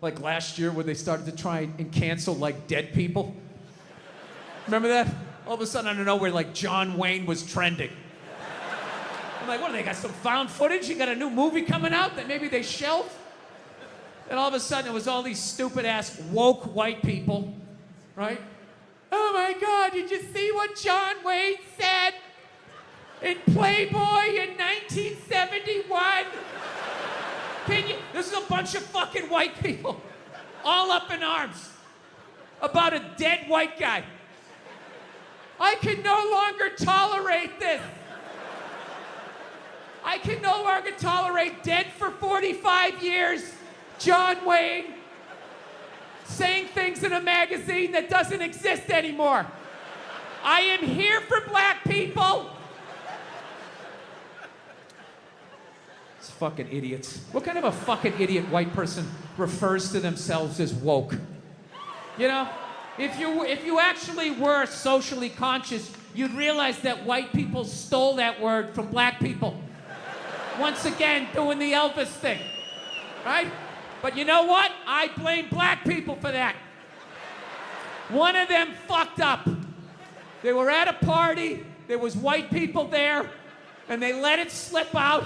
like last year where they started to try and cancel like dead people. Remember that? All of a sudden, I don't know, where like John Wayne was trending. I'm like, what do they got, some found footage? You got a new movie coming out that maybe they shelved? And all of a sudden, it was all these stupid-ass woke white people, right? Oh my God, did you see what John Wayne said in Playboy in 1971? This is a bunch of fucking white people, all up in arms, about a dead white guy. I can no longer tolerate this. I can no longer tolerate dead for 45 years, John Wayne, saying things in a magazine that doesn't exist anymore. I am here for black people. It's fucking idiots. What kind of a fucking idiot white person refers to themselves as woke? You know? If you actually were socially conscious, you'd realize that white people stole that word from black people. Once again, doing the Elvis thing, right? But you know what? I blame black people for that. One of them fucked up. They were at a party, there was white people there, and they let it slip out.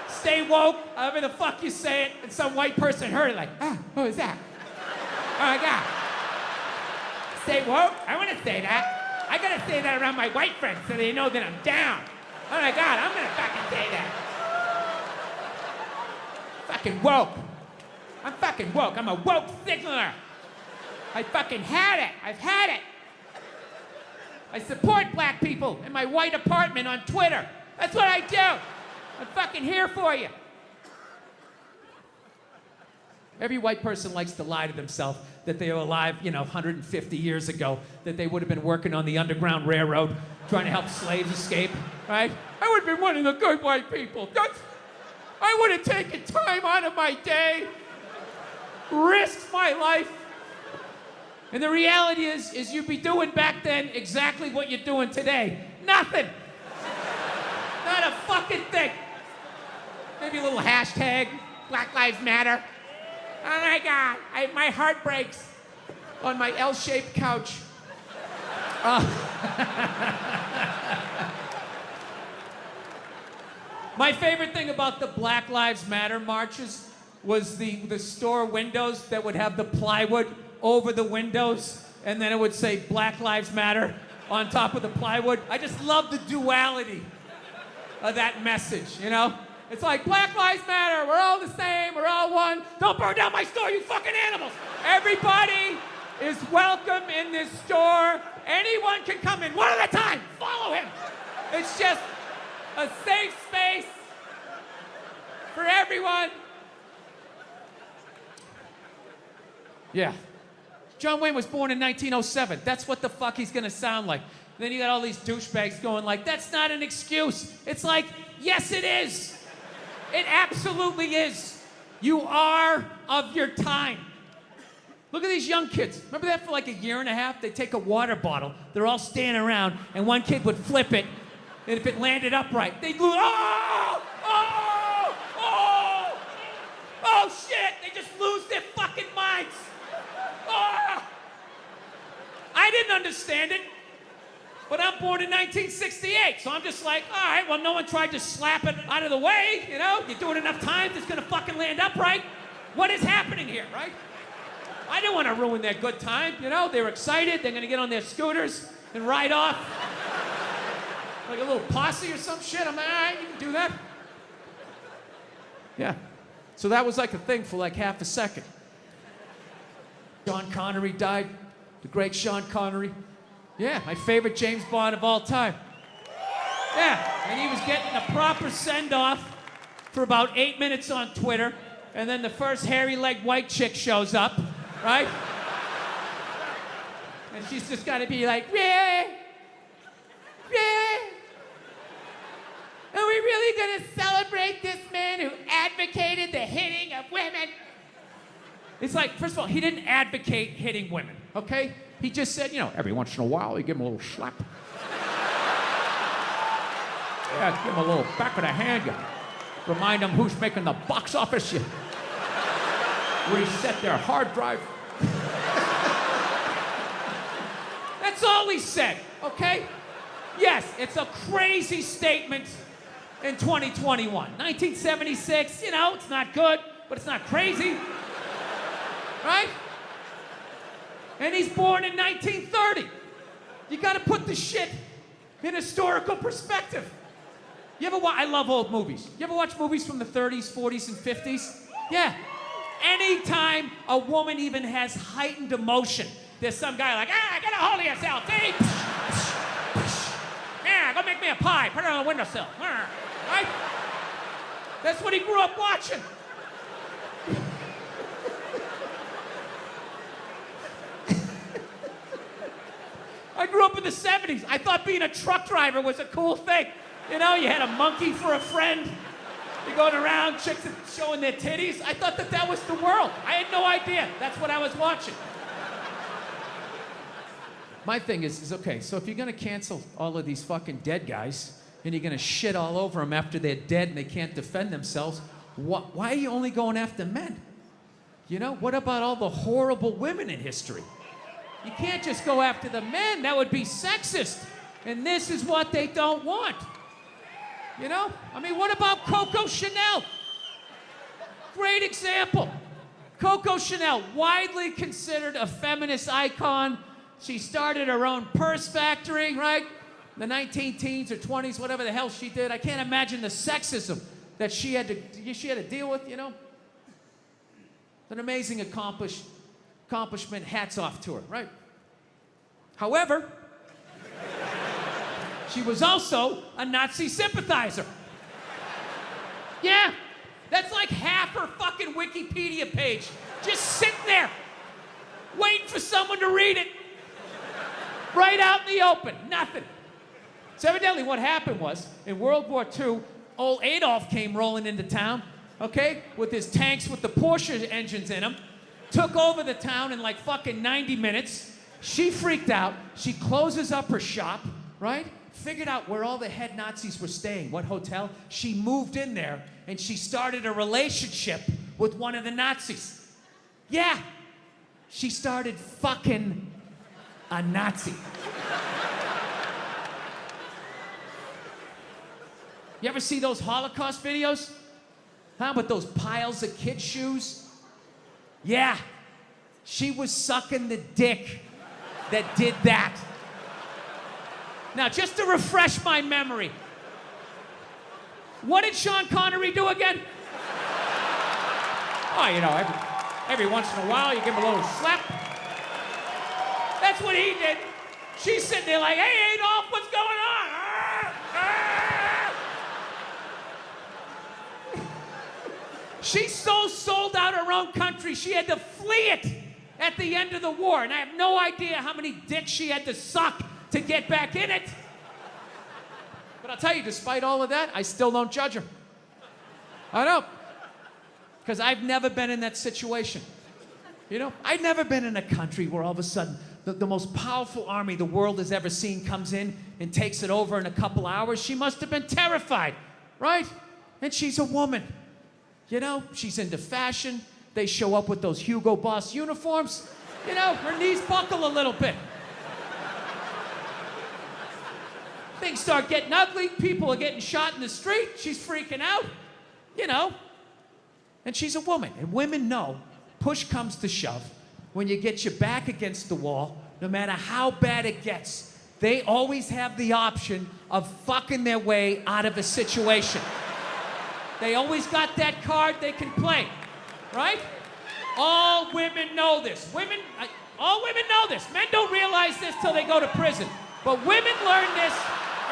Stay woke, however the fuck you say it, and some white person heard it like, what was that? Oh my God. Stay woke? I want to say that. I gotta say that around my white friends so they know that I'm down. Oh my God, I'm gonna fucking say that. Fucking woke. I'm fucking woke. I'm a woke signaler. I fucking had it. I've had it. I support black people in my white apartment on Twitter. That's what I do. I'm fucking here for you. Every white person likes to lie to themselves that they were alive, 150 years ago, that they would have been working on the Underground Railroad, trying to help slaves escape, right? I would have been one of the good white people. I would have taken time out of my day, risked my life. And the reality is you'd be doing back then exactly what you're doing today. Nothing. Not a fucking thing. Maybe a little hashtag, Black Lives Matter. Oh my God, my heart breaks on my L-shaped couch. My favorite thing about the Black Lives Matter marches was the store windows that would have the plywood over the windows, and then it would say Black Lives Matter on top of the plywood. I just love the duality of that message, you know? It's like, Black Lives Matter, we're all the same, we're all one. Don't burn down my store, you fucking animals. Everybody is welcome in this store. Anyone can come in, one at a time, follow him. It's just a safe space for everyone. Yeah. John Wayne was born in 1907. That's what the fuck he's gonna sound like. Then you got all these douchebags going like, that's not an excuse. It's like, yes it is. It absolutely is. You are of your time. Look at these young kids. Remember that for like a year and a half? They'd take a water bottle, they're all standing around, and one kid would flip it, and if it landed upright, they'd lose, oh shit, they just lose their fucking minds. I didn't understand it, but I'm born in 1968, so I'm just like, all right, well, no one tried to slap it out of the way, you know? You do it enough times, it's gonna fucking land upright. What is happening here, right? I didn't want to ruin their good time, you know? They were excited, they're gonna get on their scooters and ride off. Like a little posse or some shit. I'm like, all right, you can do that. Yeah. So that was like a thing for like half a second. Sean Connery died. The great Sean Connery. Yeah, my favorite James Bond of all time. Yeah, and he was getting a proper send-off for about 8 minutes on Twitter, and then the first hairy-legged white chick shows up, right? And she's just got to be like, yeah. Are we really going to celebrate this man who advocated the hitting of women? It's like, first of all, he didn't advocate hitting women, okay? He just said, every once in a while, you give him a little slap. Yeah, give him a little back of the hand. You remind him who's making the box office. Reset their hard drive. That's all he said, okay? Yes, it's a crazy statement in 2021. 1976, you know, it's not good, but it's not crazy. Right? And he's born in 1930. You gotta put the shit in historical perspective. You ever watch, I love old movies. You ever watch movies from the 30s, 40s, and 50s? Yeah. Anytime a woman even has heightened emotion, there's some guy like, get a hold of yourself, see? Yeah, go make me a pie, put it on the windowsill. Right? That's what he grew up watching. I grew up in the 70s. I thought being a truck driver was a cool thing. You know, you had a monkey for a friend. You're going around, chicks showing their titties. I thought that was the world. I had no idea. That's what I was watching. My thing is okay, so if you're gonna cancel all of these fucking dead guys, and you're gonna shit all over them after they're dead and they can't defend themselves, why are you only going after men? You know, what about all the horrible women in history? You can't just go after the men. That would be sexist. And this is what they don't want. You know? I mean, what about Coco Chanel? Great example. Coco Chanel, widely considered a feminist icon. She started her own purse factory, right? The 19-teens or 20s, whatever the hell she did. I can't imagine the sexism that she had to deal with, you know? An amazing accomplishment, hats off to her, right? However, she was also a Nazi sympathizer. Yeah, that's like half her fucking Wikipedia page. Just sitting there, waiting for someone to read it. Right out in the open, nothing. So evidently what happened was, in World War II, old Adolf came rolling into town, okay, with his tanks with the Porsche engines in them, took over the town in like fucking 90 minutes. She freaked out. She closes up her shop, right? Figured out where all the head Nazis were staying, what hotel. She moved in there, and she started a relationship with one of the Nazis. Yeah, she started fucking a Nazi. You ever see those Holocaust videos? Huh, with those piles of kid shoes? Yeah, she was sucking the dick that did that. Now, just to refresh my memory, what did Sean Connery do again? Oh, you know, every once in a while you give him a little slap. That's what he did. She's sitting there like, hey, Adolf, what's going on? She so sold out her own country, she had to flee it at the end of the war. And I have no idea how many dicks she had to suck to get back in it. But I'll tell you, despite all of that, I still don't judge her. I don't. Because I've never been in that situation. You know, I've never been in a country where all of a sudden the most powerful army the world has ever seen comes in and takes it over in a couple hours. She must have been terrified, right? And she's a woman. You know, she's into fashion. They show up with those Hugo Boss uniforms. You know, her knees buckle a little bit. Things start getting ugly. People are getting shot in the street. She's freaking out. You know. And she's a woman. And women know, push comes to shove, when you get your back against the wall, no matter how bad it gets, they always have the option of fucking their way out of a situation. They always got that card they can play, right? All women know this. All women know this. Men don't realize this till they go to prison. But women learn this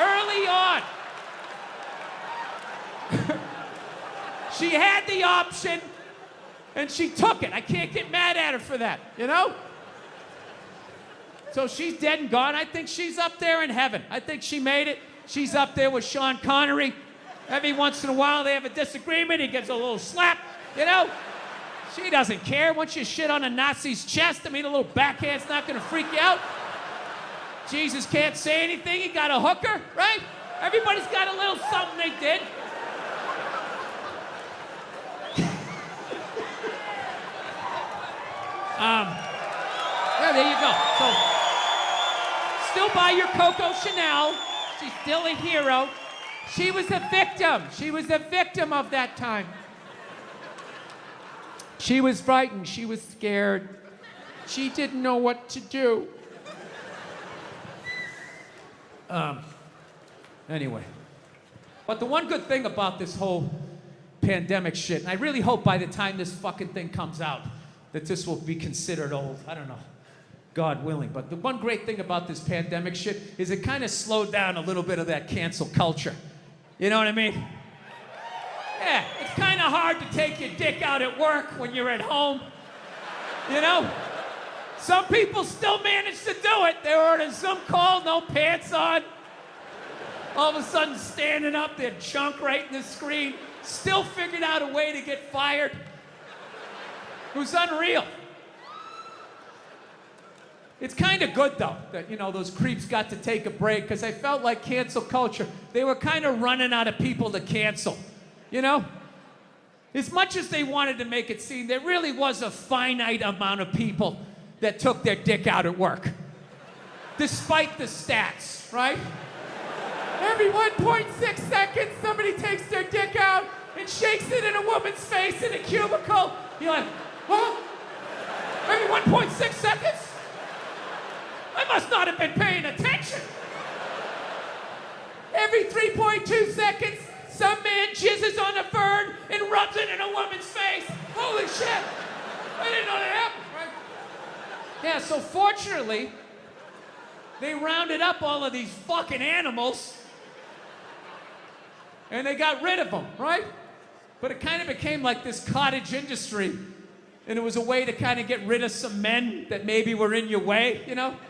early on. She had the option, and she took it. I can't get mad at her for that, you know? So she's dead and gone. I think she's up there in heaven. I think she made it. She's up there with Sean Connery. Every once in a while, they have a disagreement. He gives a little slap, you know? She doesn't care. Once you shit on a Nazi's chest, I mean, a little backhand's not gonna freak you out. Jesus can't say anything. He got a hooker, right? Everybody's got a little something they did. Yeah, there you go. So, still buy your Coco Chanel. She's still a hero. She was a victim. She was a victim of that time. She was frightened. She was scared. She didn't know what to do. Anyway. But the one good thing about this whole pandemic shit, and I really hope by the time this fucking thing comes out that this will be considered old. I don't know. God willing. But the one great thing about this pandemic shit is it kind of slowed down a little bit of that cancel culture. You know what I mean? Yeah, it's kind of hard to take your dick out at work when you're at home. You know? Some people still manage to do it. They were in some call, no pants on. All of a sudden standing up, their junk right in the screen. Still figured out a way to get fired. It was unreal. It's kind of good, though, that, you know, those creeps got to take a break, because I felt like cancel culture, they were kind of running out of people to cancel, you know? As much as they wanted to make it seem, there really was a finite amount of people that took their dick out at work. Despite the stats, right? Every 1.6 seconds, somebody takes their dick out and shakes it in a woman's face in a cubicle. You're like, huh? Every 1.6 seconds? I must not have been paying attention. Every 3.2 seconds, some man jizzes on a fern and rubs it in a woman's face. Holy shit! I didn't know that happened, right? Yeah, so fortunately, they rounded up all of these fucking animals and they got rid of them, right? But it kind of became like this cottage industry, and it was a way to kind of get rid of some men that maybe were in your way, you know?